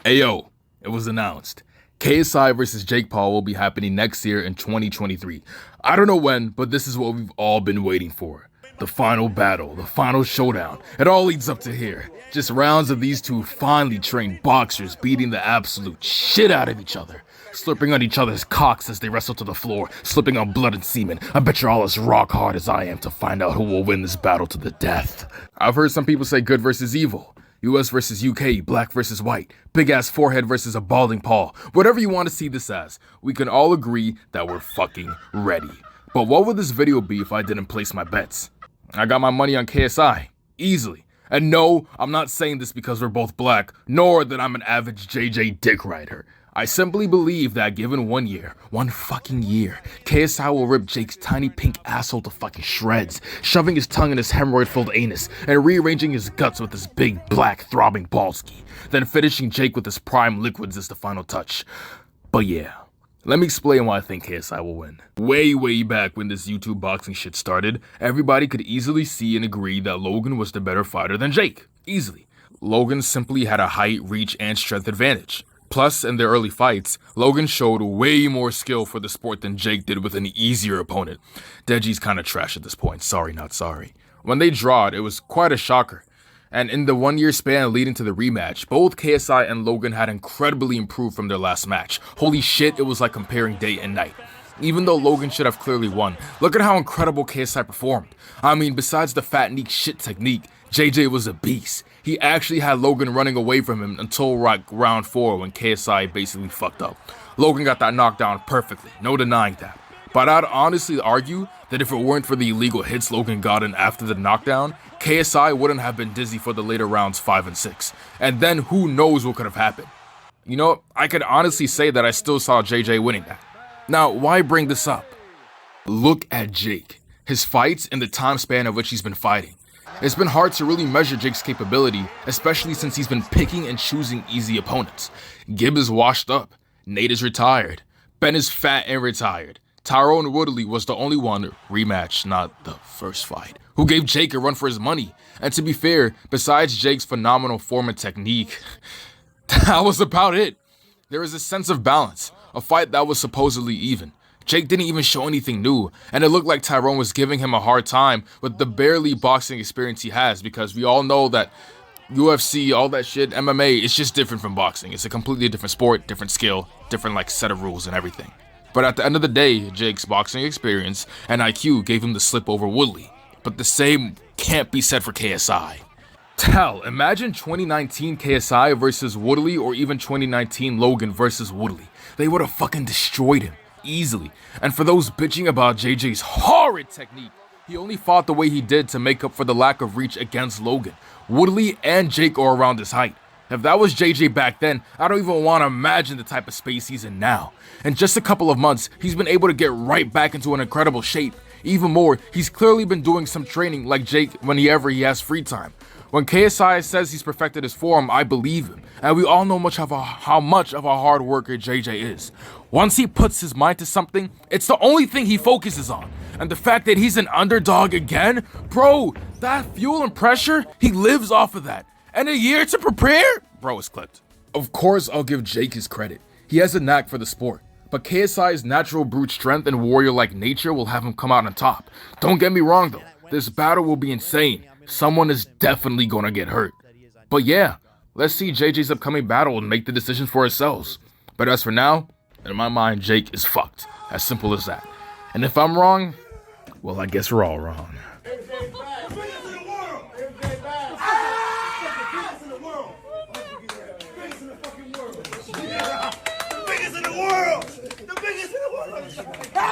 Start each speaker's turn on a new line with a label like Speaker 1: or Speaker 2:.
Speaker 1: Ayo, it was announced. KSI versus Jake Paul will be happening next year in 2023. I don't know when, but this is what we've all been waiting for. The final battle, the final showdown. It all leads up to here. Just rounds of these two finely trained boxers beating the absolute shit out of each other. Slurping on each other's cocks as they wrestle to the floor, slipping on blood and semen. I bet you're all as rock hard as I am to find out who will win this battle to the death. I've heard some people say good versus evil. US versus UK, black versus white, big ass forehead versus a balding Paul. Whatever you want to see this as, we can all agree that we're fucking ready. But what would this video be if I didn't place my bets? I got my money on KSI, easily. And no, I'm not saying this because we're both black, nor that I'm an average JJ dick rider. I simply believe that given 1 year, 1 fucking year, KSI will rip Jake's tiny pink asshole to fucking shreds, shoving his tongue in his hemorrhoid-filled anus and rearranging his guts with his big, black, throbbing ballski, then finishing Jake with his prime liquids as the final touch. But yeah, let me explain why I think KSI will win. Way back when this YouTube boxing shit started, everybody could easily see and agree that Logan was the better fighter than Jake. Easily. Logan simply had a height, reach, and strength advantage. Plus, in their early fights, Logan showed way more skill for the sport than Jake did with an easier opponent. Deji's kinda trash at this point, sorry not sorry. When they drawed, it was quite a shocker. And in the 1 year span leading to the rematch, both KSI and Logan had incredibly improved from their last match. Holy shit, it was like comparing day and night. Even though Logan should have clearly won, look at how incredible KSI performed. I mean, besides the fat neek shit technique, JJ was a beast. He actually had Logan running away from him until round 4 when KSI basically fucked up. Logan got that knockdown perfectly, no denying that. But I'd honestly argue that if it weren't for the illegal hits Logan got in after the knockdown, KSI wouldn't have been dizzy for the later rounds 5 and 6. And then who knows what could have happened. You know, I could honestly say that I still saw JJ winning that. Now, why bring this up? Look at Jake, his fights and the time span of which he's been fighting. It's been hard to really measure Jake's capability, especially since he's been picking and choosing easy opponents. Gibb is washed up, Nate is retired, Ben is fat and retired. Tyrone Woodley was the only one, rematch, not the first fight, who gave Jake a run for his money. And to be fair, besides Jake's phenomenal form and technique, that was about it. There is a sense of balance, a fight that was supposedly even. Jake didn't even show anything new, and it looked like Tyrone was giving him a hard time with the barely boxing experience he has, because we all know that UFC, all that shit, MMA, it's just different from boxing. It's a completely different sport, different skill, different like set of rules and everything. But at the end of the day, Jake's boxing experience and IQ gave him the slip over Woodley. But the same can't be said for KSI. Hell, imagine 2019 KSI versus Woodley, or even 2019 Logan versus Woodley. They would have fucking destroyed him. Easily. And for those bitching about JJ's horrid technique, he only fought the way he did to make up for the lack of reach against Logan. Woodley and Jake are around his height. If that was JJ back then, I don't even want to imagine the type of space he's in now. In just a couple of months, he's been able to get right back into an incredible shape. Even more, he's clearly been doing some training like Jake whenever he has free time. When KSI says he's perfected his form, I believe him, and we all know how much of a hard worker JJ is. Once he puts his mind to something, it's the only thing he focuses on. And the fact that he's an underdog again, bro, that fuel and pressure, he lives off of that. And a year to prepare? Bro, it's clipped. Of course, I'll give Jake his credit. He has a knack for the sport. But KSI's natural brute strength and warrior-like nature will have him come out on top. Don't get me wrong though, this battle will be insane. Someone is definitely gonna get hurt. But yeah, let's see JJ's upcoming battle and make the decisions for ourselves. But as for now, in my mind, Jake is fucked. As simple as that. And if I'm wrong, well, I guess we're all wrong.
Speaker 2: The biggest in the world! The biggest in the world!